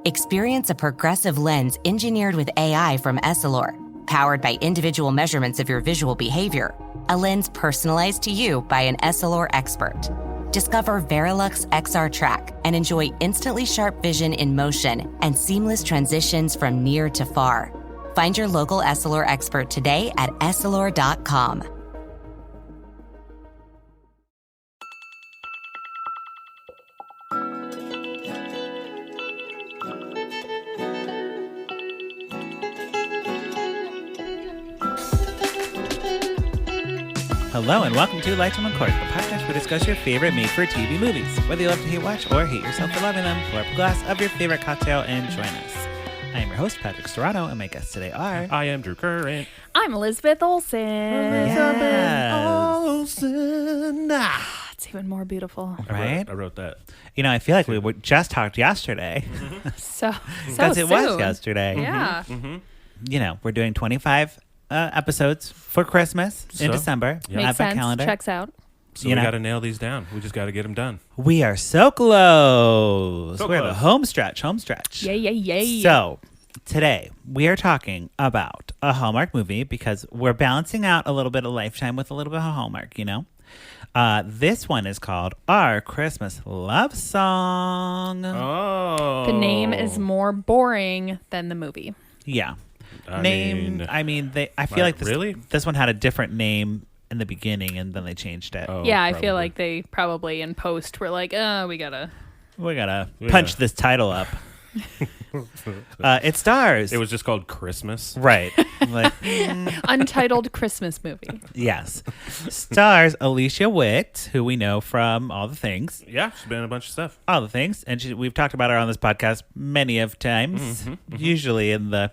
Experience a progressive lens engineered with AI from Essilor, powered by individual measurements of your visual behavior. A lens personalized to you by an Essilor expert. Discover Verilux XR Track and enjoy instantly sharp vision in motion and seamless transitions from near to far. Find your local Essilor expert today at Essilor.com. Hello and welcome to Lights on Court, the podcast where we discuss your favorite made-for-TV movies. Whether you love to hate watch or hate yourself for loving them, pour up a glass of your favorite cocktail and join us. I am your host, Patrick Serrano, and my guests today are... I am Drew Current. I'm Elizabeth Olson. Olson. It's even more beautiful. Right? I wrote that. You know, I feel like we just talked yesterday. So Because it was soon. yesterday. Yeah. Mm-hmm. You know, we're doing 25 episodes for Christmas in December. Yeah. Makes Advent sense. calendar. Checks out. So You we know. got to nail these down. We just got to get them done. We are so close. So We're close. the home stretch. Yay. So, today we are talking about a Hallmark movie because we're balancing out a little bit of Lifetime with a little bit of Hallmark, you know? This one is called Our Christmas Love Song. Oh. The name is more boring than the movie. Yeah. I I feel like really? this one had a different name in the beginning and then they changed it. Oh, yeah, I probably. feel like they probably in post were like, we gotta. We gotta Yeah. punch this title up. It stars. It was just called Christmas. Right. Like, Untitled Christmas movie. yes. Stars Alicia Witt, who we know from All the Things. Yeah, she's been in a bunch of stuff. All the Things. And we've talked about her on this podcast many of times, usually in the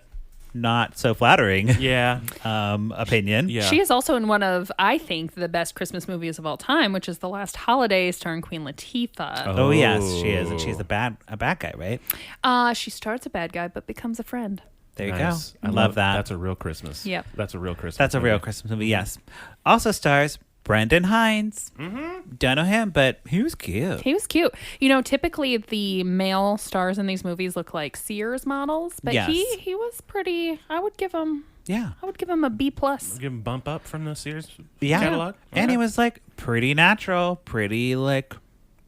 not so flattering Yeah. opinion. Yeah. She is also in one of, I think, the best Christmas movies of all time, which is The Last Holiday, starring Queen Latifah. Oh, yes, she is. And she's a bad guy, right? She starts a bad guy, but becomes a friend. There you Nice. go. I love that. That's a real Christmas. Yep. That's a real Christmas. That's a real movie. Christmas movie, yes. Also stars Brendan Hines. Don't know him, but he was cute. He was cute. You know, typically the male stars in these movies look like Sears models, but Yes. he was pretty. I would give him a B plus. Give him a bump up from the Sears Yeah. catalog. And he Okay. was like pretty natural, pretty like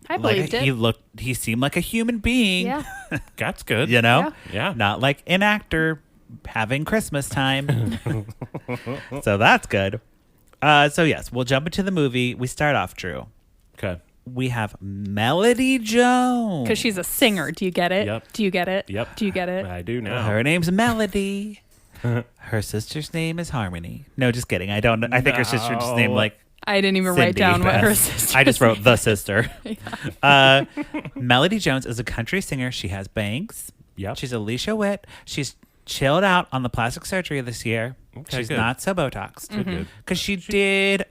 I believed it. he seemed like a human being. Yeah. That's good. You know? Yeah. Not like an actor having Christmas time. So that's good. So yes, we'll jump into the movie. We start off, Drew. Okay. We have Melody Jones. Because she's a singer. Do you get it? Yep. Do you get it? Yep. Do you get it? I do now. Her name's Melody. Her sister's name is Harmony. No, just kidding. I don't know. I think her sister's No. name like I didn't even write Cindy. down what her sister. I just wrote the sister. Melody Jones is a country singer. She has bangs. Yep. She's Alicia Witt. She's chilled out on the plastic surgery this year. Okay, She's good. not so Botoxed. Good. Because she did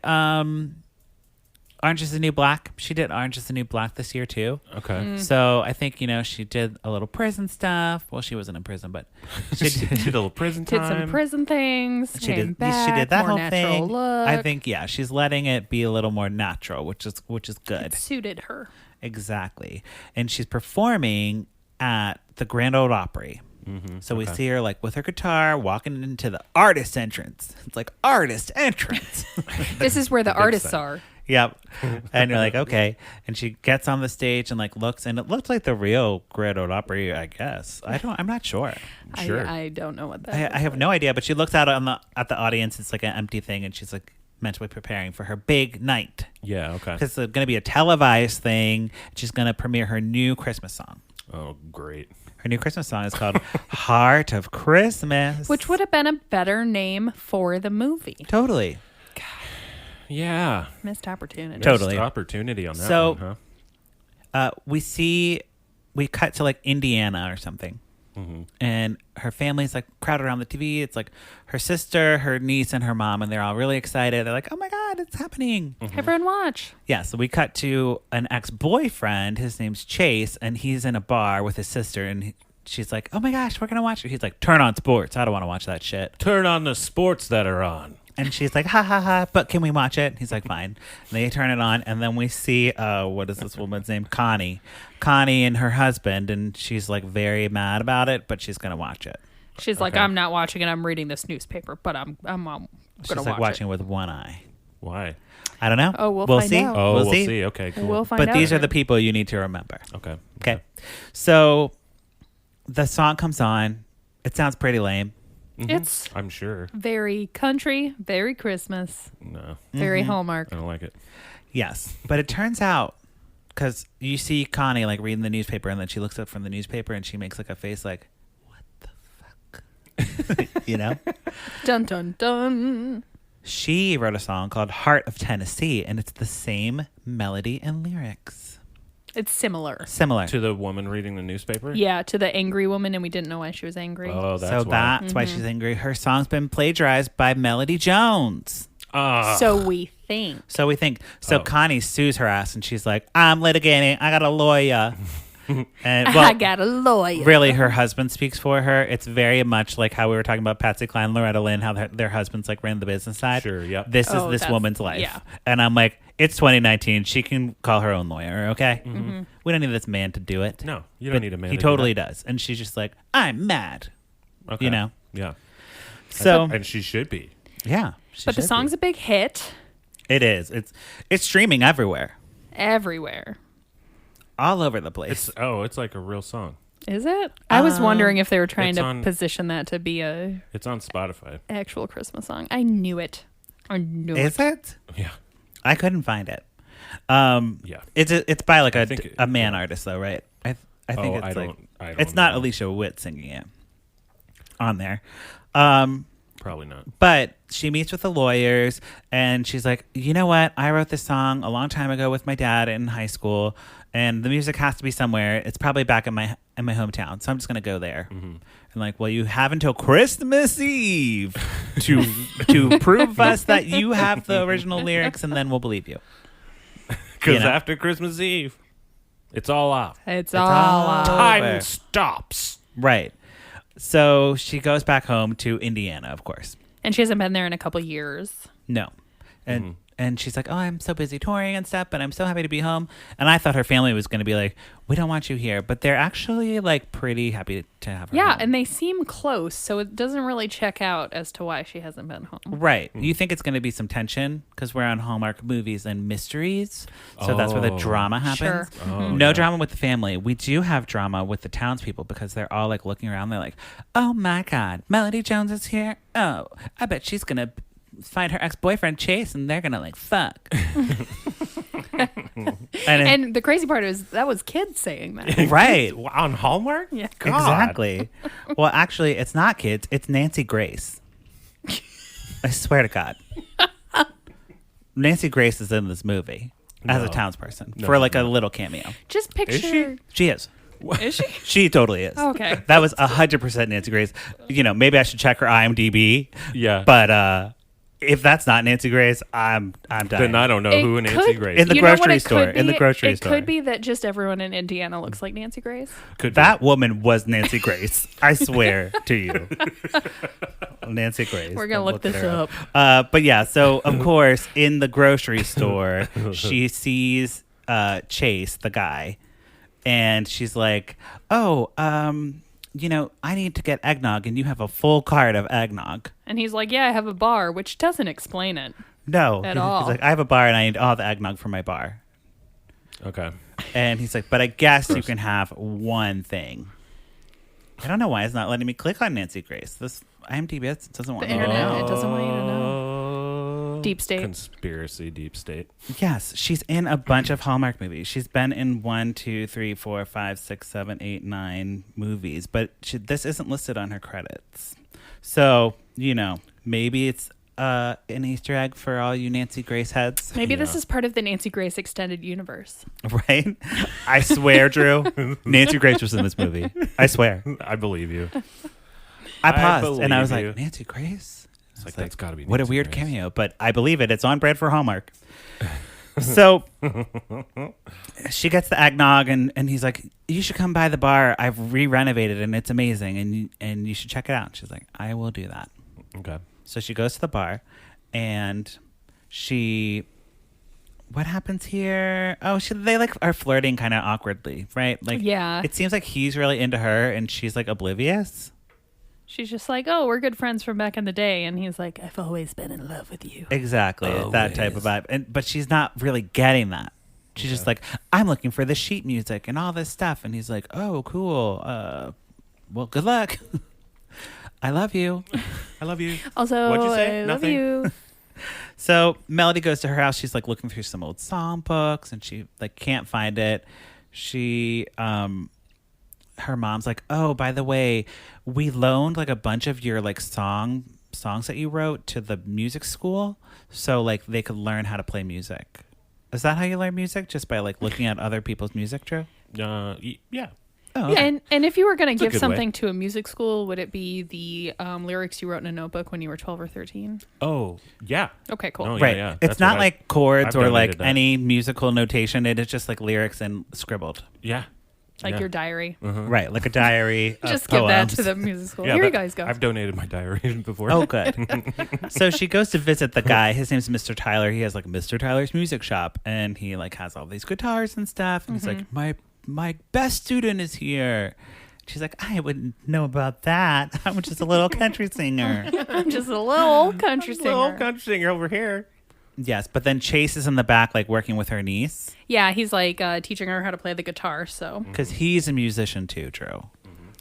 Orange is the New Black. She did Orange is the New Black this year too. Okay. So I think, she did a little prison stuff. Well, she wasn't in prison, but she She did a little prison Did time. some prison things. She came did. back, She did that more whole natural thing. Look. I think, she's letting it be a little more natural, which is good. It suited her. Exactly, and she's performing at the Grand Ole Opry. So we see her like with her guitar walking into the artist entrance. It's like artist entrance. This is where the artists thing. are. Yep. And you're like, okay. And she gets on the stage and like looks, and it looks like the real Grand Ole Opry, I guess. I'm not sure. Sure. I don't know what that I have no idea, but she looks out at the audience. It's like an empty thing, and she's like mentally preparing for her big night. Yeah. Okay. Because it's going to be a televised thing. She's going to premiere her new Christmas song. Oh, great. Her new Christmas song is called Heart of Christmas. Which would have been a better name for the movie. Totally. Yeah. Missed opportunity. Totally. Missed opportunity on that So- one, huh? We cut to like Indiana or something. And her family's like crowded around the TV. It's like her sister, her niece, and her mom, and they're all really excited. They're like, "Oh my God, it's happening!" Everyone watch. Yeah. So we cut to an ex-boyfriend. His name's Chase, and he's in a bar with his sister. And she's like, "Oh my gosh, we're gonna watch it." He's like, "Turn on sports. I don't want to watch that shit." Turn on the sports that are on. And she's like, ha ha ha, but can we watch it? And he's like, fine. And they turn it on, and then we see, what is this woman's name? Connie and her husband, and she's like very mad about it, but she's gonna watch it. She's like, I'm not watching it. I'm reading this newspaper, but I'm gonna She's watch like watching it. with one eye. Why? I don't know. Oh, we'll find see. out. Oh, we'll see. Okay, cool. We'll find But out. these are the people you need to remember. Okay. Okay. So the song comes on. It sounds pretty lame. It's I'm sure. very country, very Christmas, No, very Hallmark. I don't like it. Yes. But it turns out, because you see Connie like reading the newspaper, and then she looks up from the newspaper and she makes like a face like, what the fuck? You know? Dun dun dun. She wrote a song called Heart of Tennessee, and it's the same melody and lyrics. It's similar. Similar. To the woman reading the newspaper? Yeah, to the angry woman, and we didn't know why she was angry. Oh, that's so why. that's why she's angry. Her song's been plagiarized by Melody Jones. So we think. So we think. So Connie sues her ass, and she's like, I'm litigating. I got a lawyer. And I got a lawyer. really, her husband speaks for her. It's very much like how we were talking about Patsy Cline, Loretta Lynn, how their husbands like ran the business side. Sure, yep. This is Oh, this that's- woman's life. yeah. And I'm like, it's 2019. She can call her own lawyer, okay? We don't need this man to do it. No, you don't But need a man. He to do totally that. does. And she's just like, I'm mad. Okay. You know? Yeah. So, And she should be. yeah. she But the should song's be. a big hit It is. It's streaming everywhere. everywhere. All over the place. It's like a real song. Is it? I was wondering if they were trying it's to on- position that to be a It's on Spotify. actual Christmas song. I knew it. I knew Is it? Yeah. I couldn't find it. Yeah. It's by like I think a man artist though, right? I think it's I like don't it's not know. Alicia Witt singing it on there. Probably not. But she meets with the lawyers, and she's like, you know what? I wrote this song a long time ago with my dad in high school, and the music has to be somewhere. It's probably back in my hometown, so I'm just gonna go there. And like, well, you have until Christmas Eve to prove us that you have the original lyrics, and then we'll believe you. Because You know? after Christmas Eve, it's all off. It's all all off. Time over. stops. Right. So she goes back home to Indiana, of course. And she hasn't been there in a couple years. No. And she's like, oh, I'm so busy touring and stuff, but I'm so happy to be home. And I thought her family was going to be like, we don't want you here. But they're actually like pretty happy to have her Yeah, home. and they seem close, so it doesn't really check out as to why she hasn't been home. Right. You think it's going to be some tension because we're on Hallmark movies and mysteries. So that's where the Oh. drama happens. Sure. No drama with the family. We do have drama with the townspeople because they're all like looking around. They're like, oh my God, Melody Jones is here. Oh, I bet she's going to find her ex-boyfriend Chase and they're going to like fuck. And the crazy part is that was kids saying that. Right. On Hallmark? Yeah. God. Exactly. Well, actually, it's not kids. It's Nancy Grace. I swear to God. Nancy Grace is in this movie as a No. townsperson No, for like a no. little cameo. Just picture. she? She is. Is she? She totally is. Okay. That was 100% Nancy Grace. You know, maybe I should check her IMDb. Yeah. But if that's not Nancy Grace, I'm dying. Then I don't know It who Nancy could- Grace In the is. You know what grocery it store, could in the be? grocery it store. could be that just everyone in Indiana looks like Nancy Grace. Could That woman was Nancy Grace. I swear to you. Nancy Grace. We're gonna look this her up. But yeah, so of course, in the grocery store, she sees Chase, the guy, and she's like, oh, you know, I need to get eggnog, and you have a full cart of eggnog. And he's like, yeah, I have a bar, which doesn't explain it. No. At He's all. like, I have a bar, and I need all the eggnog for my bar. Okay. And he's like, but I guess you Gross. can have one thing. I don't know why it's not letting me click on Nancy Grace. This IMDb doesn't want The me to internet, know. it doesn't want you to know. Oh. Deep state. Conspiracy, deep state. Yes, she's in a bunch of Hallmark movies. She's been in 1, 2, 3, 4, 5, 6, 7, 8, 9 movies, but this isn't listed on her credits. So, you know, maybe it's an Easter egg for all you Nancy Grace heads, Maybe this Yeah. is part of the Nancy Grace extended universe. right? I swear, Drew, Nancy Grace was in this movie. I swear. I believe you. I paused and I was believe like, you. Nancy Grace? It's like, that's got to be What a Nancy weird Grace. cameo, but I believe it. It's on brand for Hallmark. So she gets the eggnog, and he's like, you should come by the bar. I've re-renovated, and it's amazing, and you should check it out. She's like, I will do that. Okay. So she goes to the bar, and what happens here? Oh, they like are flirting kind of awkwardly, right? Like, Yeah. it seems like he's really into her and she's like oblivious. She's just like, oh, we're good friends from back in the day. And he's like, I've always been in love with you. Exactly. That type of vibe. But she's not really getting that. She's just like, I'm looking for the sheet music and all this stuff. And he's like, oh, cool. Well, good luck. I love you. I love you. Also, What'd you say? I Nothing? love you. So Melody goes to her house. She's like looking through some old song books and she like can't find it. She, her mom's like, oh, by the way, we loaned like a bunch of your like songs that you wrote to the music school. So like they could learn how to play music. Is that how you learn music? Just by like looking at other people's music, Drew? Yeah. Oh, okay. And if you were going to a give good something way. to a music school, would it be the lyrics you wrote in a notebook when you were 12 or 13? Oh, yeah. Okay, cool. Oh, Right. yeah. It's That's not what like chords I've or like donated that. any musical notation. It is just like lyrics and scribbled. Yeah. Like Yeah. your diary. Right. Like a diary. of Just give that poems. to the music school. Yeah, Here you that- guys go. I've donated my diary before. Oh, good. So she goes to visit the guy. His name's Mr. Tyler. He has like Mr. Tyler's music shop, and he like has all these guitars and stuff. And he's like, my best student is here. She's like, I wouldn't know about that. I'm just a little country singer. I'm just a little country singer. Little country singer over here. Yes, but then Chase is in the back, like working with her niece, Yeah, he's like teaching her how to play the guitar. So because he's a musician too, Drew.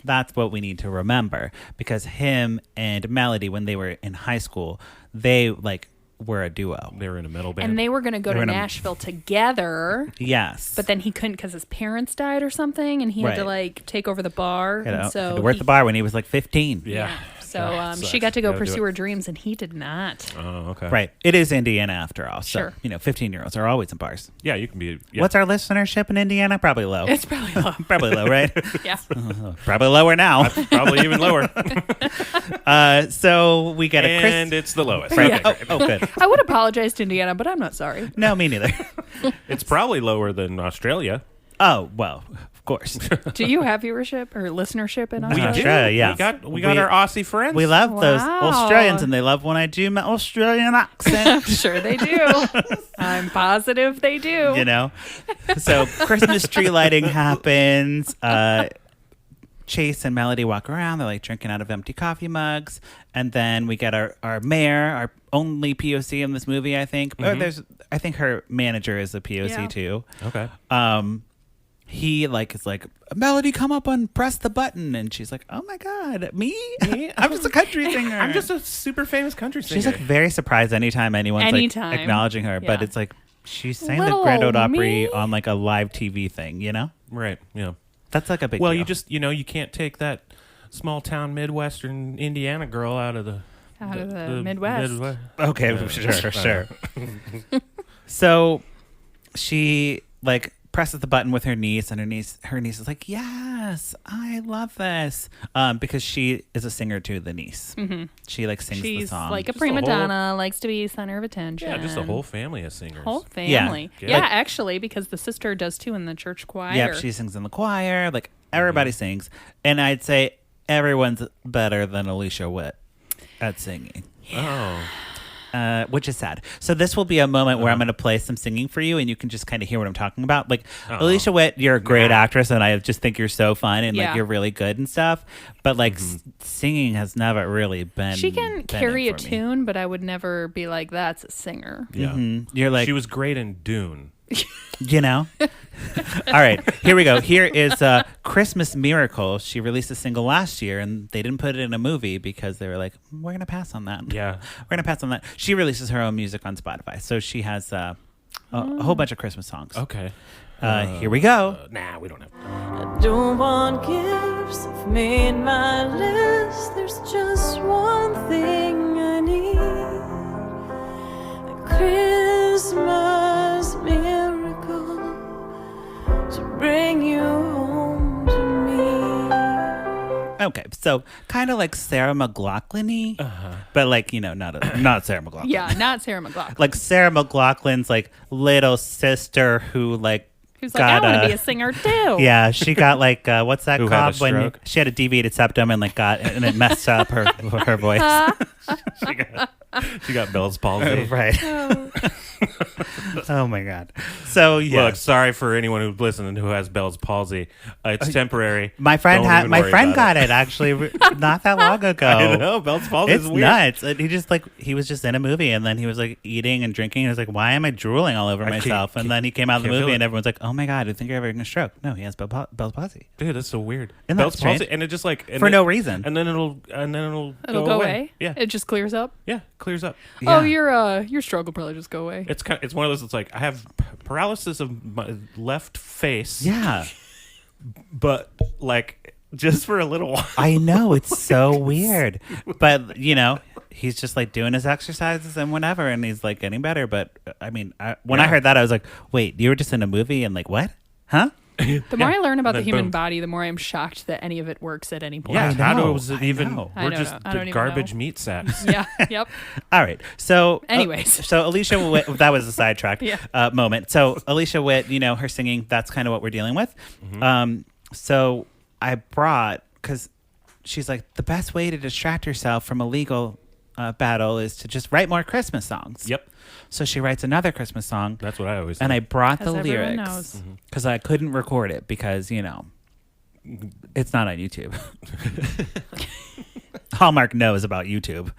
That's what we need to remember, because him and Melody, when they were in high school, they like were a duo. They were in a metal band. and they were going to go They were to in a- Nashville together, Yes, but then he couldn't because his parents died or something, and he had to Right. like take over the bar. you know, and so had to work he- the bar when he was like 15. yeah. So Sucks. she got to go Gotta do pursue it. her dreams, and he did not. Oh, okay. Right. It is Indiana after all. So, Sure. 15-years-olds are always in bars. Yeah, you can be. Yeah. What's our listenership in Indiana? Probably low. It's probably low. Probably low, right? Yeah. Probably lower now. Probably even lower. So we get a And it's the lowest. Right. Okay. Oh, good. I would apologize to Indiana, but I'm not sorry. No, me neither. It's probably lower than Australia. Oh, well, of course. Do you have viewership or listenership in We Australia? do. Australia, yes. We got our Aussie friends. We love those Wow. Australians, and they love when I do my Australian accent. Sure they do. I'm positive they do. You know? So Christmas tree lighting happens. Chase and Melody walk around. They're like drinking out of empty coffee mugs. And then we get our mayor, our only POC in this movie, I think. I think her manager is a POC Yeah. too. Okay. He like is like, Melody, come up and press the button. And she's like, oh my God, me? I'm just a country singer. I'm just a super famous country singer. She's like very surprised anytime anyone's Anytime. like acknowledging her. But Yeah. it's like she sang Little the Grand Ole old Opry me. on like a live TV thing, you know? right. Yeah. That's like a big Well, deal. you just you can't take that small town Midwestern Indiana girl out of the Midwest. Okay, sure. So she like presses the button with her niece, and her niece is like, yes, I love this. Because she is a singer too, the niece. Mm-hmm. She like sings the She's song. like a Just prima a whole- donna, likes to be center of attention. Yeah, just a whole family of singers. Whole family. Yeah. Yeah, Like- actually, because the sister does too in the church choir. Yep, she sings in the choir. Like everybody sings, and I'd say everyone's better than Alicia Witt at singing. Oh. Which is sad. So this will be a moment where I'm going to play some singing for you, and you can just kind of hear what I'm talking about. Like Alicia Witt, you're a great actress, and I just think you're so fun, and Yeah. like you're really good and stuff. But like singing has never really been. She can been carry it a for me. tune, but I would never be like, that's a singer. Yeah. You're like, She was great in Dune. you know. All right, here we go. Here is Christmas Miracle. She released a single last year, and they didn't put it in a movie because they were like, we're gonna pass on that. Yeah. We're gonna pass on that. She releases her own music on Spotify, so she has a whole bunch of Christmas songs. Okay. Here we go. Nah, we don't have. I don't want gifts, I've made my list. There's just one thing I need: a Christmas miracle to bring you home to me. Okay, so kind of like Sarah McLachlan-y, but like not Sarah McLachlan. Yeah, not Sarah McLachlan. Like Sarah McLachlan's like little sister who like Who's like, I got want to be a singer too. Yeah, she got like what's that Who had called a when stroke? she had a deviated septum and like and it messed up her voice. She got Bell's palsy. Right. Oh my God. So yeah. Look, sorry for anyone who's listening who has Bell's palsy. It's temporary. My friend Don't even worry friend about got it actually not that long ago. I know Bell's palsy It's is weird. nuts. And he was just in a movie and then he was like eating and drinking. And he was like, why am I drooling all over myself? And then he came out of the can't feel movie it. and everyone's like, oh my God, I think you're having a stroke. No, he has Bell's palsy. Dude, that's so weird. Isn't that Bell's palsy, strange? and it just like For no reason. and then it'll It'll go away. Yeah, It just clears up. yeah, clears up. Yeah. Oh, your stroke will probably just go away. It's one of those. It's like I have paralysis of my left face. Yeah. but like just for a little while. I know. It's so weird. But, he's just like doing his exercises and whatever. And he's like getting better. But I mean, when I heard that, I was like, wait, you were just in a movie and like, what? Huh? The more I learn about And the then human boom. body, the more I'm shocked that any of it works at any point. Yeah, how know, does it I even? know. I We're don't just know. I don't the even garbage know. meat sacks. Yeah. Yep. All right. So, Anyways. so Alicia Witt, that was a sidetrack Yeah. moment. So Alicia Witt, her singing, that's kind of what we're dealing with. So I brought, because she's like, the best way to distract herself from a legal battle is to just write more Christmas songs. Yep, So she writes another Christmas song. that's what I always. And I brought As the everyone lyrics knows. because I couldn't record it because, it's not on YouTube. Hallmark knows about YouTube.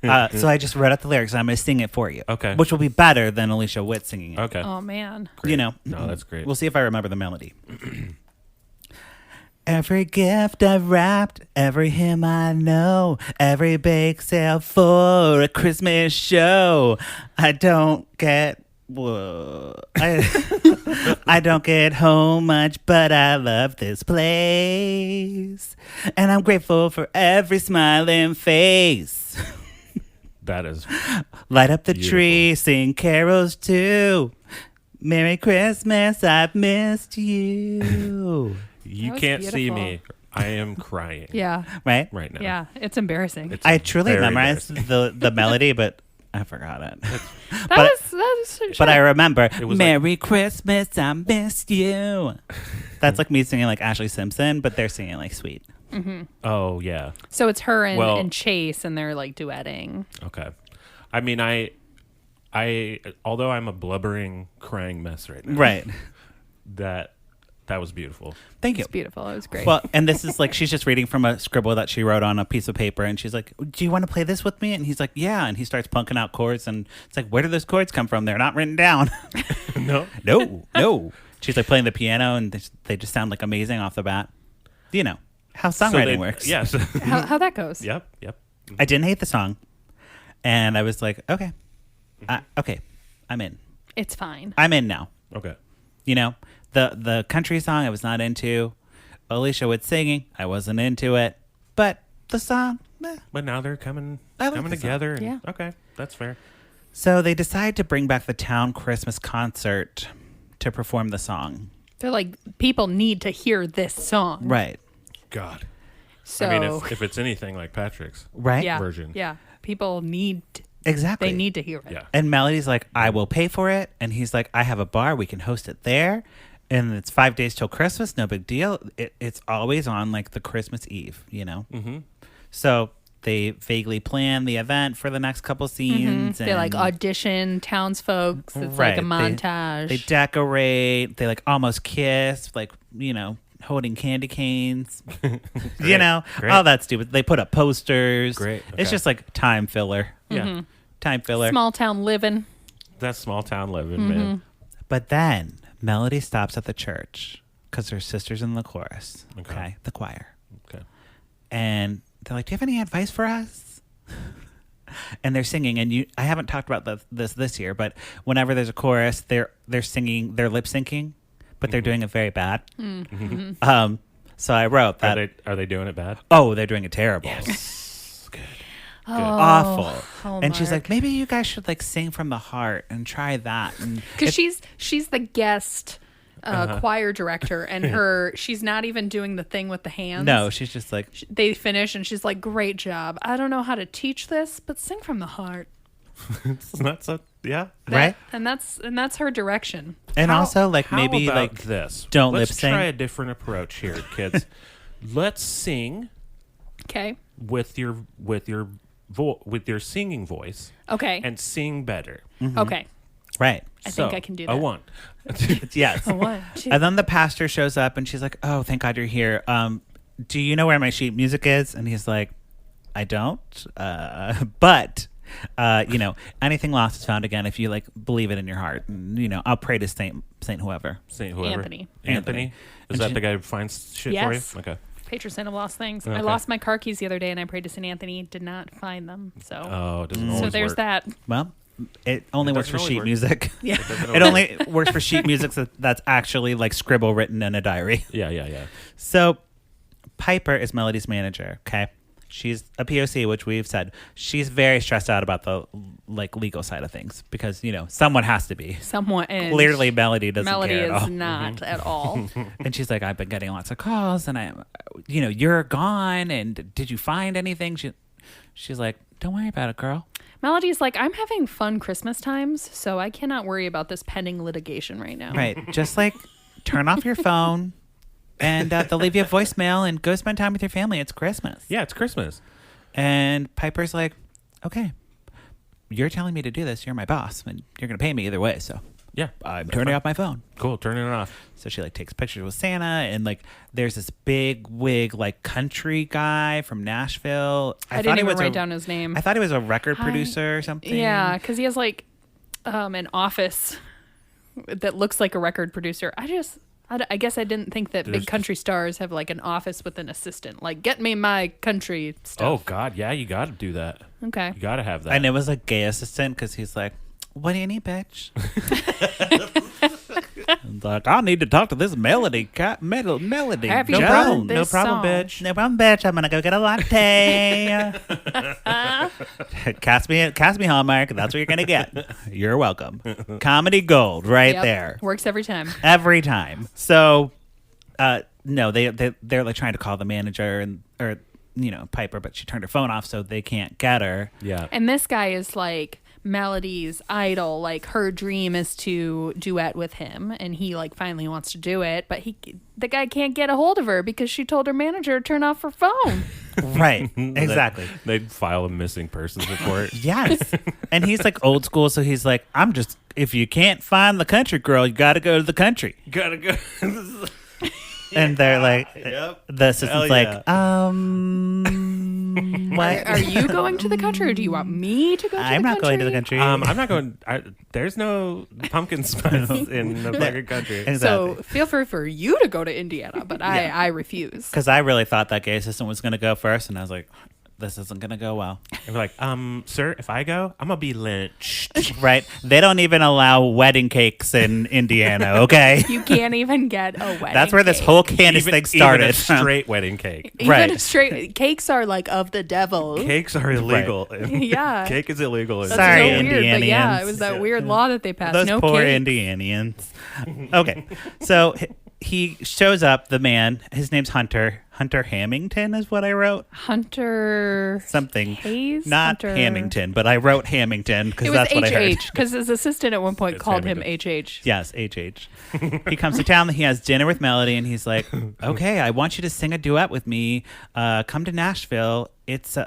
So I just wrote out the lyrics and I'm going to sing it for you. Okay. Which will be better than Alicia Witt singing it. Okay. Oh man. No, that's great. We'll see if I remember the melody. Every gift I've wrapped, every hymn I know, every bake sale for a Christmas show. I don't get I don't get home much, but I love this place. And I'm grateful for every smiling face. That is Light up the beautiful. tree, sing carols too. Merry Christmas, I've missed you. You was can't see beautiful. me. I am crying. Yeah. Right? Right now. Yeah. It's embarrassing. It's I truly very memorized embarrassing. the melody, but I forgot it. that was But I remember, was Merry Christmas, I missed you. That's like me singing like Ashley Simpson, but they're singing like Sweet. Oh yeah. So it's her and, Well- and Chase, and they're like duetting. Okay. I mean, I although I'm a blubbering, crying mess right now. Right. That was beautiful. Thank you. It's beautiful. It was great. Well, and this is like, she's just reading from a scribble that she wrote on a piece of paper. And she's like, do you want to play this with me? And he's like, yeah. And he starts punking out chords. And it's like, where do those chords come from? They're not written down. No. No. She's like playing the piano and they just sound like amazing off the bat. You know how So songwriting they- works. Yes. how that goes. Yep. I didn't hate the song. And I was like, okay. Okay. I'm in. It's fine. I'm in now. Okay. The country song I was not into. Alicia Witt singing, I wasn't into it. But the song, But now they're coming I like the song. together. And, Yeah. Okay. That's fair. So they decide to bring back the town Christmas concert to perform the song. They're like, people need to hear this song. Right. God. So I mean, if it's anything like Patrick's. Right? yeah, version. yeah, people need. Exactly. They need to hear it. Yeah. And Melody's like, I will pay for it. And he's like, I have a bar. We can host it there. And it's 5 days till Christmas. No big deal. It's always on like the Christmas Eve, Mm-hmm. So they vaguely plan the event for the next couple scenes. They like and audition townsfolks. It's like a Right. montage. They decorate. They like almost kiss, like, holding candy canes. Great. All that stupid. They put up posters. Great. It's Okay. just like time filler. Yeah. Time filler. Small town living. That's small town living, man. But then Melody stops at the church because her sister's in the chorus. Okay. The choir. Okay. And they're like, do you have any advice for us? And they're singing, and I haven't talked about this year, but whenever there's a chorus, they're singing, they're lip syncing, but they're doing it very bad. So I wrote that. Are they doing it bad? Oh, they're doing it terrible. Good. Awful. And she's Hallmark. like, maybe you guys should like sing from the heart and try that. And Because she's the guest choir director, and she's not even doing the thing with the hands. no, she's just like, They finish, and she's like, "Great job. I don't know how to teach this, but sing from the heart." It's not so. Yeah. right? And that's her direction. And also like How maybe about like this. don't Let's lip sync. try a different approach here, kids. Let's sing Okay. with your with your singing voice Okay. and sing better. Okay. Right. I think I can do that. A one. Yes. A 1, 2. And then the pastor shows up and she's like, "Oh, thank God you're here. Do you know where my sheet music is?" And he's like, "I don't. But anything lost is found again if you like believe it in your heart. And, I'll pray to Saint whoever." Saint whoever. Anthony. Is that the guy who finds shit Yes. for you? Okay. Patron saint of lost things. I Okay. lost my car keys the other day, and I prayed to St. Anthony. Did not find them. So, Oh, it doesn't always so there's work. that. Well, it only works for doesn't always sheet work. music. Yeah. It only works for sheet music that's actually like scribble written in a diary. Yeah. So Piper is Melody's manager, okay? She's a POC, which we've said. She's very stressed out about the like legal side of things because, someone has to be. Someone and Clearly Melody doesn't Melody care at is all. not at all. And she's like, "I've been getting lots of calls and you're gone and did you find anything?" She's like, "Don't worry about it, girl." Melody's like, I'm having fun Christmas times, so I cannot worry about this pending litigation right now. Right. Just like turn off your phone and they'll leave you a voicemail and go spend time with your family. It's Christmas. Yeah, it's Christmas. And Piper's like, "Okay, you're telling me to do this. You're my boss and you're going to pay me either way. So Yeah. I'm that's turning fine. off my phone." Cool, turning it off. So she like takes pictures with Santa and like there's this big wig like country guy from Nashville. I didn't even write down his name. I thought he was a record producer or something. Yeah, because he has like an office that looks like a record producer. I guess I didn't think that big country stars have like an office with an assistant. Like, get me my country stuff. Oh, God. Yeah, you got to do that. Okay. You got to have that. And it was like gay assistant because he's like, "What do you need, bitch?" And like, "I need to talk to this Melody. Melody. Have no you problem. heard No this problem, song? bitch. No problem, bitch. I'm gonna go get a latte." Cast me Hallmark. That's what you're gonna get. You're welcome. Comedy gold right Yep. there. Works every time. Every time. So, no, they're like trying to call the manager or Piper, but she turned her phone off, so they can't get her. Yeah. And this guy is like Melody's idol. Like, her dream is to duet with him, and he like finally wants to do it, but the guy can't get a hold of her because she told her manager to turn off her phone. Right. Exactly. They'd file a missing persons report. Yes. And he's like old school, so he's like, if you can't find the country girl, you got to go to the country. Gotta go. And they're like, Yep. the assistant's Hell like, what? Are you going to the country, or do you want me to go to the country? I'm not going to the country. I'm not going. There's no pumpkin spice in the fucking country. Exactly. So feel free for you to go to Indiana, but I refuse. Because I really thought that gay assistant was going to go first, and I was like, this isn't going to go well. And we're like, sir, if I go, I'm gonna be lynched. Right? They don't even allow wedding cakes in Indiana, okay? You can't even get a wedding That's where this cake. whole Candace thing started. Even a straight wedding cake. Even right. straight cakes are like of the devil. Cakes are illegal. Yeah. Cake is illegal. That's Sorry, so weird, but yeah, Indianians. it was that weird law that they passed. Those no poor cakes. Indianians. Okay. So he shows up, the man. His name's Hunter. Hunter Hamilton is what I wrote. Hunter Something. Hayes? Not Hunter... Hamilton, but I wrote Hamilton It because was that's what I heard. HH, because his assistant at one point It's called Hamilton. him HH. Yes, HH. He comes to town. He has dinner with Melody, and he's like, "Okay, I want you to sing a duet with me. Come to Nashville. It's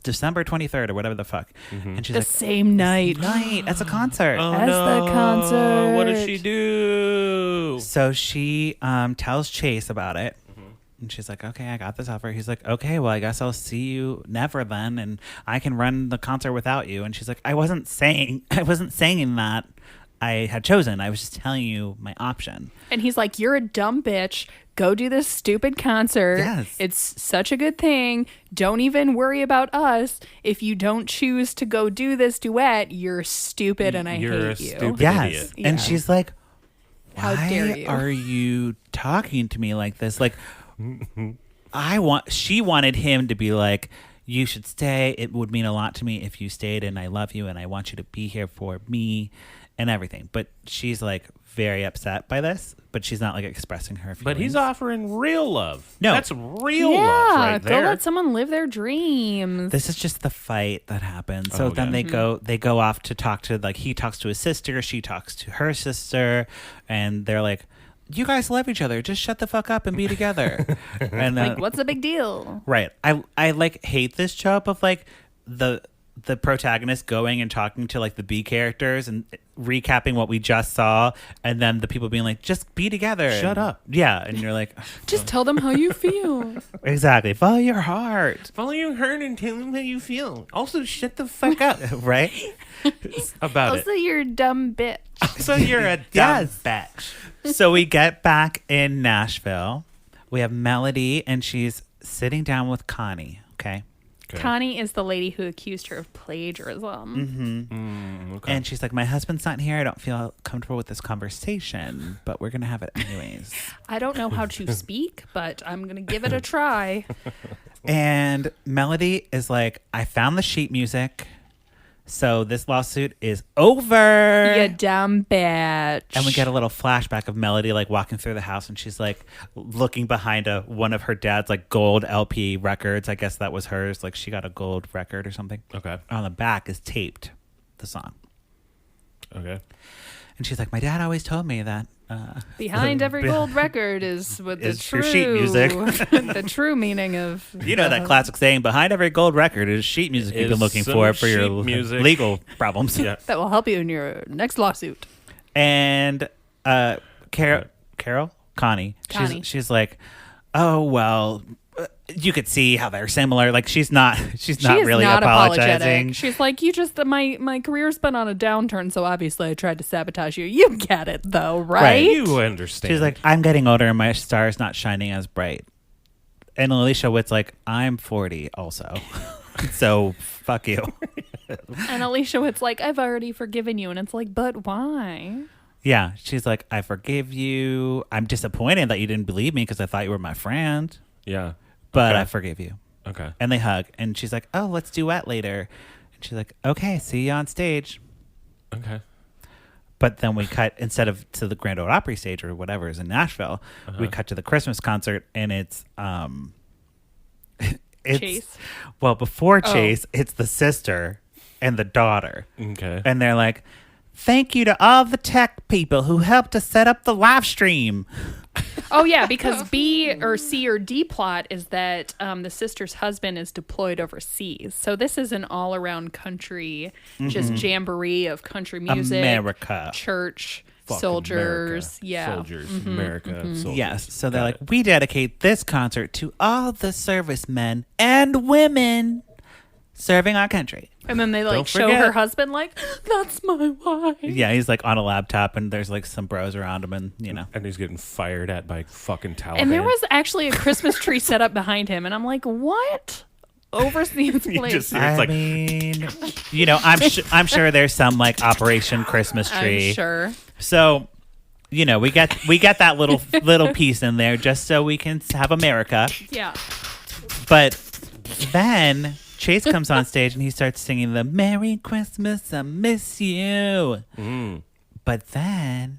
December 23rd or whatever the fuck." And she's The like, same night. "Night, that's a concert." Oh, As the no. concert. What does she do? So she tells Chase about it. And she's like, "Okay, I got this offer." He's like, "Okay, well, I guess I'll see you never then, and I can run the concert without you." And she's like, I wasn't saying that I had chosen. I was just telling you my option." And he's like, "You're a dumb bitch. Go do this stupid concert. Yes. It's such a good thing. Don't even worry about us. If you don't choose to go do this duet, you're stupid and I You're a hate you." stupid Yes. idiot. Yeah. And she's like, How "Why dare you?" are you talking to me like this?" Like, she wanted him to be like, "You should stay. It would mean a lot to me if you stayed, and I love you, and I want you to be here for me and everything." But she's like very upset by this, but she's not like expressing her feelings. But he's offering real love. No. That's real Yeah, love right go there. let someone live their dreams. This is just the fight that happens. So Oh, then yeah. they go off to talk to, like, he talks to his sister, she talks to her sister, and they're like, you guys love each other. Just shut the fuck up and be together. And Like, what's the big deal? right. I like hate this trope of like the protagonist going and talking to like the B characters and recapping what we just saw, and then the people being like, just be together. Shut up. Yeah. And you're like, Just tell them how you feel. exactly. Follow your heart. Follow your heart and tell them how you feel. Also, shut the fuck up Right? about Also, you're a dumb bitch. it. So you're a dumb Yes. bitch. So we get back in Nashville. We have Melody, and she's sitting down with Connie. Okay. Okay. Connie is the lady who accused her of plagiarism. Okay. And she's like, my husband's not here. I don't feel comfortable with this conversation, but we're going to have it anyways. I don't know how to speak, but I'm going to give it a try. And Melody is like, I found the sheet music. So this lawsuit is over. You dumb bitch. And we get a little flashback of Melody like walking through the house, and she's like looking behind one of her dad's like gold LP records. I guess that was hers. Like she got a gold record or something. Okay. On the back is taped the song. Okay. And she's like, my dad always told me that. Behind every gold record is what the Is true your sheet music. the true meaning of You know that classic saying, behind every gold record is sheet music you've been Is looking some for sheet your music. legal problems. Yeah. that will help you in your next lawsuit. And Connie, Connie. she's like, oh, well, you could see how they're similar. Like she's not She is really not apologizing. apologetic. She's like, you just my career's been on a downturn, so obviously I tried to sabotage you. You get it though, right? You understand. She's like, I'm getting older and my star's not shining as bright. And Alicia Witt's like, I'm 40 also. So fuck you. And Alicia Witt's like, I've already forgiven you, and it's like, but why? Yeah. She's like, I forgive you. I'm disappointed that you didn't believe me because I thought you were my friend. yeah. But Okay. I forgive you. Okay. And they hug. And she's like, oh, let's duet later. And she's like, okay, see you on stage. Okay. But then we cut, instead of to the Grand Ole Opry stage or whatever is in Nashville, we cut to the Christmas concert, and it's Chase. Well, before Chase, it's the sister and the daughter. Okay. And they're like, thank you to all the tech people who helped us set up the live stream. Oh yeah, because B or C or D plot is that the sister's husband is deployed overseas. So this is an all-around country, just jamboree of country music, America. church, Fuck soldiers, America. yeah. Soldiers. America. Soldiers. Yes. So they're Got like, it. we dedicate this concert to all the servicemen and women serving our country. And then they like Don't show forget. her husband like, that's my wife. Yeah, he's like on a laptop, and there's like some bros around him, and you know. And he's getting fired at by fucking Taliban. And there was actually a Christmas tree set up behind him, and I'm like, what? Overseas You place. just- It's I like- mean, you know, I'm sure there's some like Operation Christmas Tree. I'm sure. So, you know, we get that little piece in there just so we can have America. Yeah. But then Chase comes on stage and he starts singing the Merry Christmas, I miss you. But then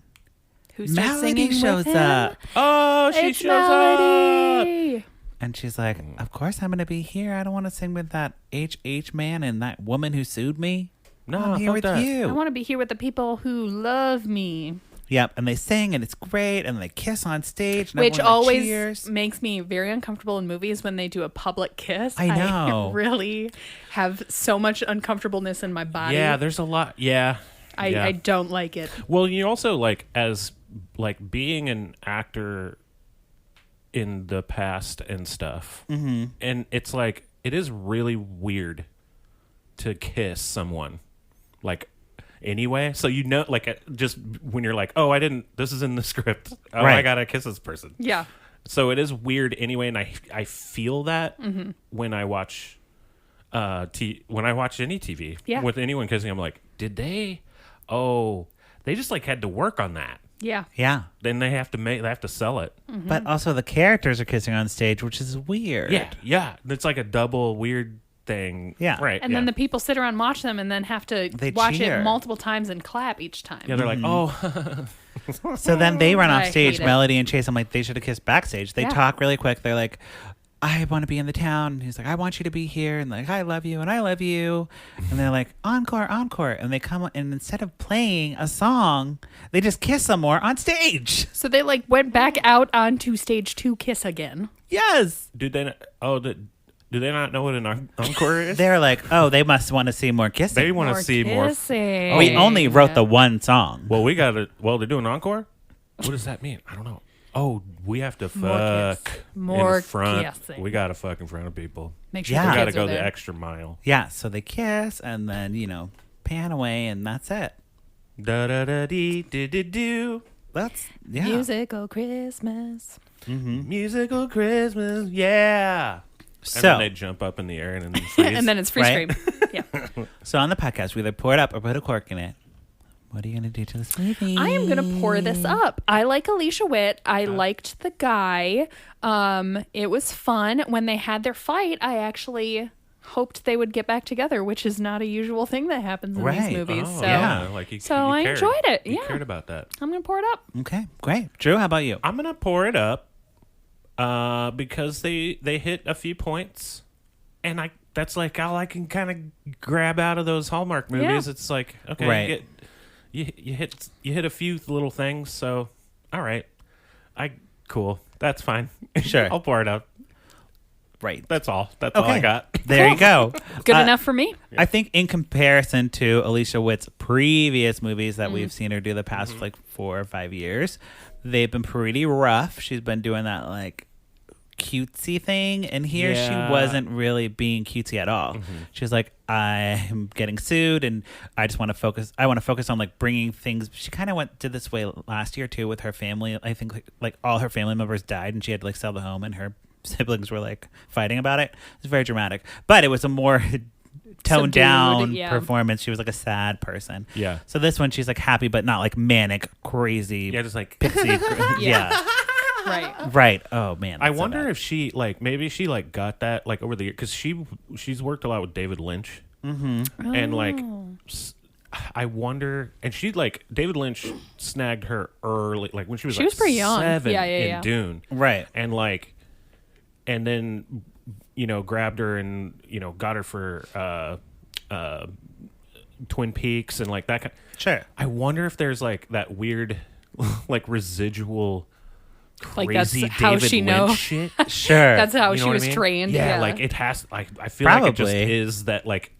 Who starts Melody singing shows with him? up. Oh, she It's shows up. Melody. And she's like, of course I'm going to be here. I don't want to sing with that HH man and that woman who sued me. No, I'm here fuck with that. you. I want to be here with the people who love me. Yep. And they sing and it's great. And they kiss on stage. And Which everyone, like, always cheers. makes me very uncomfortable in movies when they do a public kiss. I know. I really have so much uncomfortableness in my body. Yeah, there's a lot. Yeah. Yeah. I don't like it. Well, you also like as like being an actor in the past and stuff, and it's like it is really weird to kiss someone, like anyway. So you know, like just when you're like, oh, I didn't. This is in the script. Oh, I Right. gotta kiss this person. Yeah. So it is weird anyway, and I feel that when I watch when I watch any TV Yeah. with anyone kissing, I'm like, did they? Oh, they just like had to work on that. Yeah. Yeah. Then they have to sell it. But also the characters are kissing on stage, which is weird. Yeah. It's like a double weird thing. Yeah. Right. And then the people sit around and watch them and then have to They watch cheer. it multiple times and clap each time. yeah, they're like, oh, So then they run I off stage, hate it. Melody and Chase. I'm like, they should have kissed backstage. They Yeah. talk really quick. They're like, I want to be in the town. And he's like, I want you to be here. And like, I love you and I love you. And they're like, encore, encore. And they come and instead of playing a song, they just kiss some more on stage. So they like went back out onto stage to kiss again. Yes. Did they? Do they not know what an encore is? They're like, oh, they must want to see more kissing. They want to see more. kissing. We only wrote the one song. Well, we got to. Well, they're doing encore. What does that mean? I don't know. Oh, we have to fuck More in front. kissing. We got to fuck in front of people. Make sure Yeah. We the got to kids are go the there. extra mile. Yeah, so they kiss and then, pan away and that's it. Da da da dee dee dee do. That's, yeah. Musical Christmas. Musical Christmas, yeah. And So, then they jump up in the air and then freeze. And then it's freeze Right? frame. Yeah. so on the podcast, we either pour it up or put a cork in it. What are you going to do to this movie? I am going to pour this up. I like Alicia Witt. I liked the guy. It was fun. When they had their fight, I actually hoped they would get back together, which is not a usual thing that happens in Right. these movies. Oh, so yeah. Like you, so you I cared. enjoyed it. You Yeah. cared about that. I'm going to pour it up. Okay, great. Drew, how about you? I'm gonna pour it up because they hit a few points, and that's like all I can kind of grab out of those Hallmark movies. Yeah. It's like okay, Right. you hit a few little things. So all right, cool. That's fine. Sure. I'll pour it up. Right. That's all. That's all I got. There you go. Good enough for me. I think in comparison to Alicia Witt's previous movies that we've seen her do the past like 4 or 5 years, they've been pretty rough. She's been doing that like cutesy thing, and here Yeah. she wasn't really being cutesy at all. She's like, I'm getting sued and I want to focus on like bringing things. She kind of did this way last year too with her family. I think like all her family members died and she had to like sell the home and her siblings were like fighting about it. It was very dramatic, but it was a more toned down yeah. performance. She was like a sad person. Yeah. So this one, she's like happy, but not like manic, crazy, Yeah, just like pixie. yeah. Right. Right. Oh man. I that's so wonder bad. if she like maybe she like got that like over the year because she's worked a lot with David Lynch, and like I wonder, and she like David Lynch snagged her early, like when she was She like was pretty young. 7 Yeah, in yeah. Dune, Right. and like, and then grabbed her and got her for Twin Peaks and like that kind. Sure. I wonder if there's like that weird like residual. Like that's Crazy how David she Lynch know. shit. Sure. That's how You know she what was I mean? trained. Yeah, like it has. Like I feel like it just Probably. is that. Like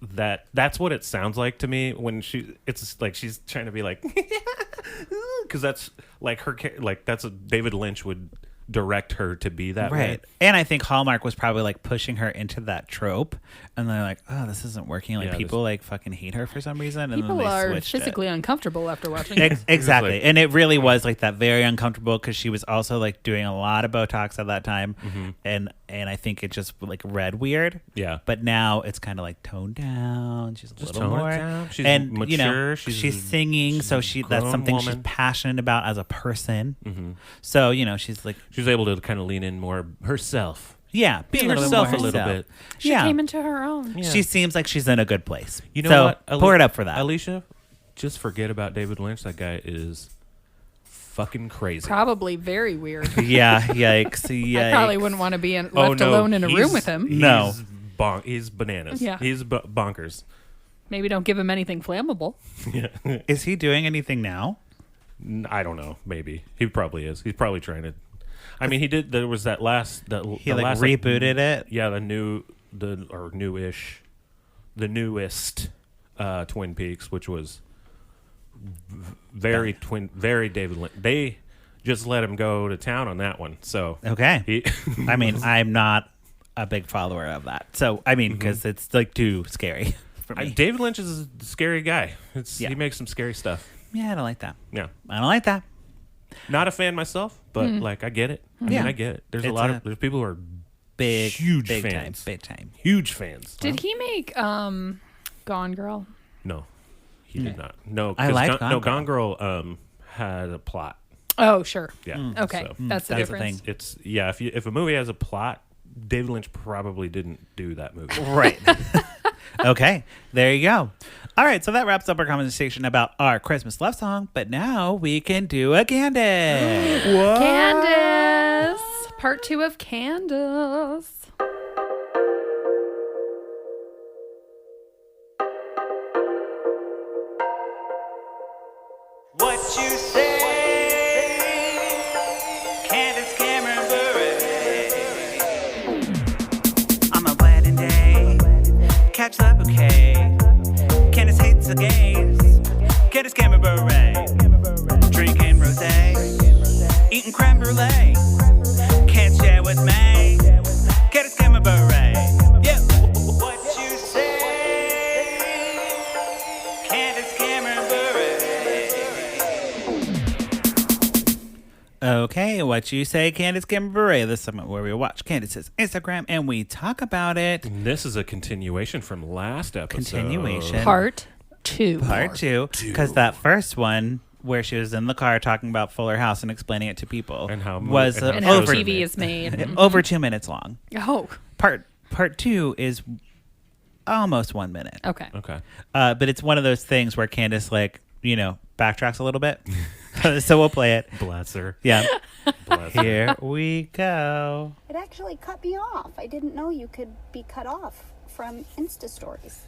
that's what it sounds like to me when it's like she's trying to be like, because that's like her. Like that's a David Lynch would direct her to be that way. Right. And I think Hallmark was probably like pushing her into that trope. And they're like, oh, this isn't working. Like Yeah, people like fucking hate her for some reason. And People then they are switched it. physically uncomfortable after watching it. Exactly. like- And it really was like that very uncomfortable because she was also like doing a lot of Botox at that time. And I think it just like read weird. Yeah. But now it's kind of like toned down. She's a little tone it more. down. She's and mature. she's She's singing. So a that's grown something she's woman. passionate about as a person. So, she's like, She was able to kind of lean in more herself. yeah, being herself herself a little bit. She yeah. came into her own. Yeah. She seems like she's in a good place. You know so what? pour it up for that. Alicia, just forget about David Lynch. That guy is fucking crazy. Probably very weird. Yeah, yikes. I probably wouldn't want to be left Oh, no, alone in a room he's- with him. No. He's bananas. Yeah. He's bonkers. Maybe don't give him anything flammable. Is he doing anything now? I don't know. Maybe he probably is. He's probably trying to. I mean, he did. There was that last. He like rebooted it. Yeah, the newest Twin Peaks, which was very David Lynch. They just let him go to town on that one. So Okay. he, I mean, I'm not a big follower of that. So, I mean, because it's like too scary for me. David Lynch is a scary guy. Yeah. He makes some scary stuff. Yeah, I don't like that. Yeah, I don't like that. not a fan myself, but like I get it. I Yeah. mean, I get it. There's It's there's people who are Big, huge big fans. time, big time. huge fans. Did he make Gone Girl? No, he did not. No, I 'cause liked Gone Girl. Gone Girl had a plot. Oh, sure. Yeah. Okay, So that's the that's the difference. thing. it's if a movie has a plot, David Lynch probably didn't do that movie. Right. Okay, there you go. All right, so that wraps up our conversation about our Christmas love song, but now we can do a Candace. Candace, part 2 of Candace. Candace Cameron Bure. Drinking rosé. Eating creme brulee. Can't share with me. Candace Cameron Bure. Yeah. What you say? Candace Cameron Bure. Okay, what you say, Candace Cameron Bure. This segment where we watch Candace's Instagram and we talk about it. And this is a continuation from last episode. Continuation. Part 2. Part 2. Because that first one, where she was in the car talking about Fuller House and explaining it to people, And how was and how over TV is made. over 2 minutes long. Oh, Part 2 is almost 1 minute. okay. Okay. But it's one of those things where Candace, backtracks a little bit. So we'll play it. Bless her. Yeah. Bless her. Here we go. It actually cut me off. I didn't know you could be cut off from Insta stories.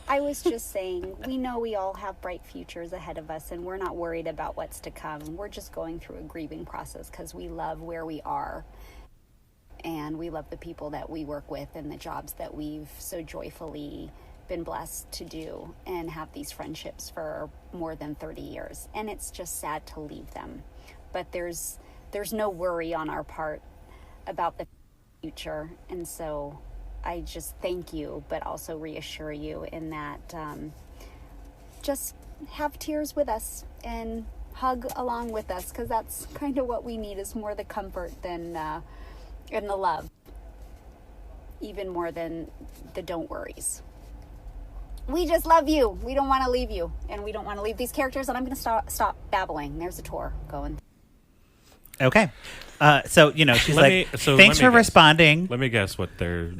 I was just saying, we know we all have bright futures ahead of us, and we're not worried about what's to come. We're just going through a grieving process because we love where we are, and we love the people that we work with and the jobs that we've so joyfully been blessed to do and have these friendships for more than 30 years. And it's just sad to leave them. But there's no worry on our part about the future. And so I just thank you, but also reassure you in that just have tears with us and hug along with us, because that's kind of what we need, is more the comfort than and the love, even more than the don't worries. We just love you. We don't want to leave you, and we don't want to leave these characters. And I'm going to stop babbling. There's a tour going. Okay. So, she's thanks for guess. responding. Let me guess what the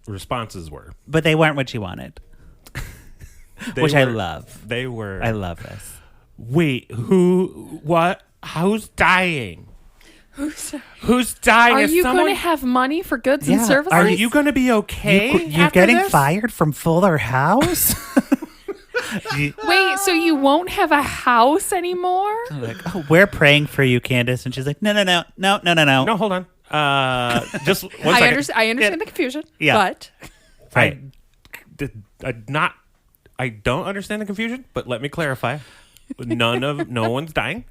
responses were. But they weren't what she wanted. Which I love. They were. I love this. Wait, who? What? Who's dying? Who's dying? Are Is you someone- going to have money for goods and Yeah. services? Are you going to be okay? You're after getting this? fired from Fuller House? Wait, so you won't have a house anymore? We're praying for you, Candace. And she's like, no. No, hold on. Just one second. I understand the confusion. Yeah. But Right. I don't understand the confusion, but let me clarify. No one's dying.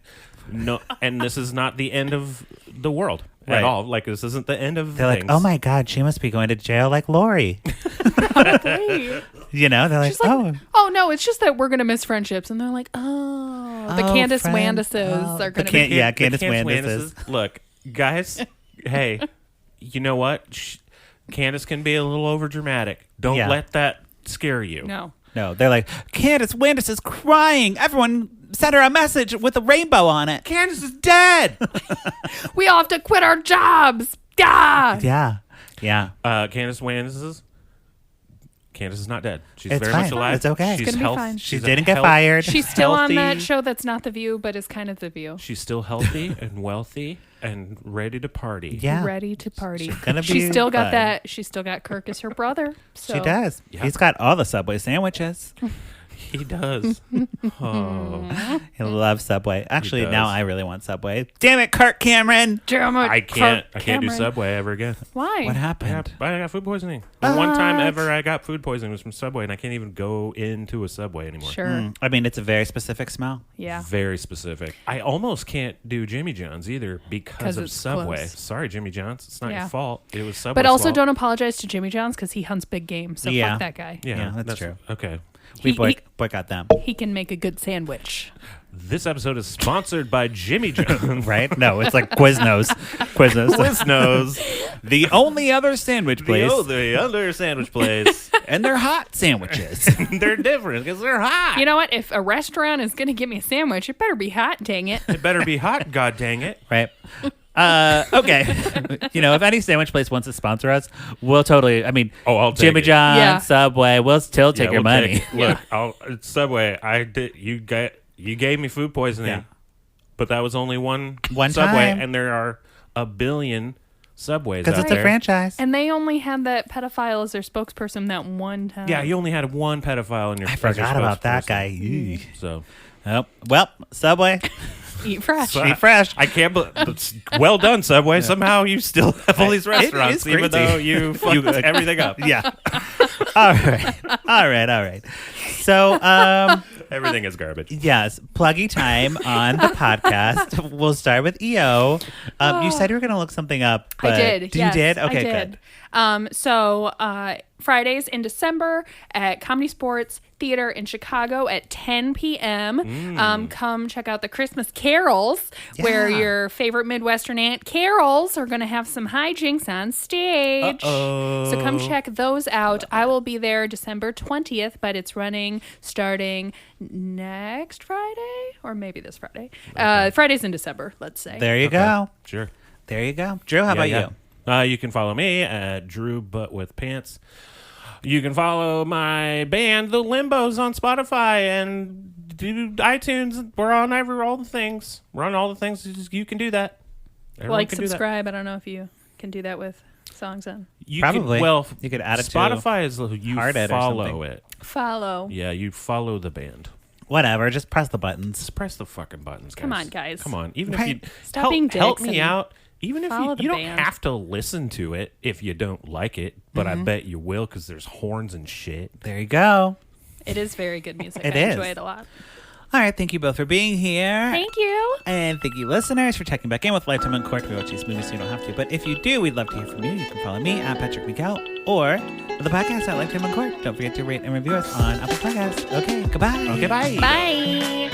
No, and this is not the end of the world Right. at all. Like, this isn't the end of They're things. like, oh my God, she must be going to jail like Lori. Wait. They're like, She's like, oh no, it's just that we're gonna miss friendships, and they're like, the Candace Wandises are gonna be. Yeah, Candace The Wandises. Look, guys, hey, you know what? Candace can be a little overdramatic. Don't Yeah. let that scare you. No, they're like, Candace Wandis is crying. Everyone sent her a message with a rainbow on it. Candace is dead. We all have to quit our jobs. Yeah. Yeah. Candace Wandises. Candace is not dead. She's It's very fine. much alive. It's okay. She's It's gonna be fine. She didn't get fired. She's still on that healthy. show that's not The View, but is kind of The View. She's still healthy and wealthy and ready to party. Yeah. Ready to party. gonna be She's still got fine. that. She's still got Kirk as her brother. So. She does. Yeah. He's got all the Subway sandwiches. He does. Oh, He loves Subway. Actually, does. now I really want Subway. Damn it, Kirk Cameron. Damn it, I can't Kirk do Cameron. Subway ever again. Why? What I happened? got food poisoning. The one time ever I got food poisoning was from Subway, and I can't even go into a Subway anymore. Sure. I mean, it's a very specific smell. Yeah. Very specific. I almost can't do Jimmy John's either because 'Cause of it's Subway. close. Sorry, Jimmy John's. It's not Yeah. your fault. It was Subway's But also, fault. don't apologize to Jimmy John's because he hunts big game. So Yeah. fuck that guy. Yeah, that's true. Okay. We He- boycott them. He can make a good sandwich. This episode is sponsored by Jimmy John's. Right? No, it's like Quiznos. Quiznos. Quiznos. The only other sandwich place. The other sandwich place. And they're hot sandwiches. They're different because they're hot. You know what? If a restaurant is going to give me a sandwich, it better be hot, dang it. It better be hot, god dang it. Right? Okay. If any sandwich place wants to sponsor us, we'll totally, I'll take Jimmy it. John's, Yeah. Subway, we'll still take Yeah, your we'll money. take- look, Subway, you gave me food poisoning, Yeah. but that was only one One Subway, time. and there are a billion Subways Because out it's a there. franchise. And they only had that pedophile as their spokesperson that one time. Yeah, you only had one pedophile in your. I forgot about that spokesperson. guy. Ew. So Oh, well, Subway, Eat fresh. eat fresh. I can't believe. Well done, Subway. Somehow you still have all these It restaurants, is even crazy. though you fucked everything up. Yeah. All right. So, Everything is garbage. Yes, pluggy time on the podcast. We'll start with EO. You said you were going to look something up. But I did. You yes, did? Okay, I did. good. So Fridays in December at Comedy Sports Theater in Chicago at 10 p.m. Come check out the Christmas carols, where Yeah. your favorite Midwestern Aunt carols are going to have some hijinks on stage. Uh-oh. So come check those out. I will be there December 20th, but it's running starting next Friday or maybe this Friday. Fridays in December, let's say. There you go. Sure. There you go. Drew, how about you? You can follow me at Drew But With Pants. You can follow my band, The Limbos, on Spotify and do iTunes. We're on all the things. We're on all the things. You can do that. Everyone Like, can do that. subscribe. I don't know if you can do that with songs on. You Probably. You could add it to Spotify is you Heart It or follow something. it. Follow. Yeah, you follow the band. Whatever. Just press the buttons. Just press the fucking buttons, guys. Come on, guys. Come on. Even Right. if you Stop being help dicks me and out. Even if follow you the don't band. have to listen to it if you don't like it, but I bet you will because there's horns and shit. There you go. It is very good music. It I is. enjoy it a lot. All right. Thank you both for being here. Thank you. And thank you, listeners, for checking back in with Lifetime Uncorked. We watch these movies so you don't have to. But if you do, we'd love to hear from you. You can follow me at Patrick Miguel or the podcast at Lifetime Uncorked. Don't forget to rate and review us on Apple Podcasts. Okay, goodbye. Okay, bye. Bye.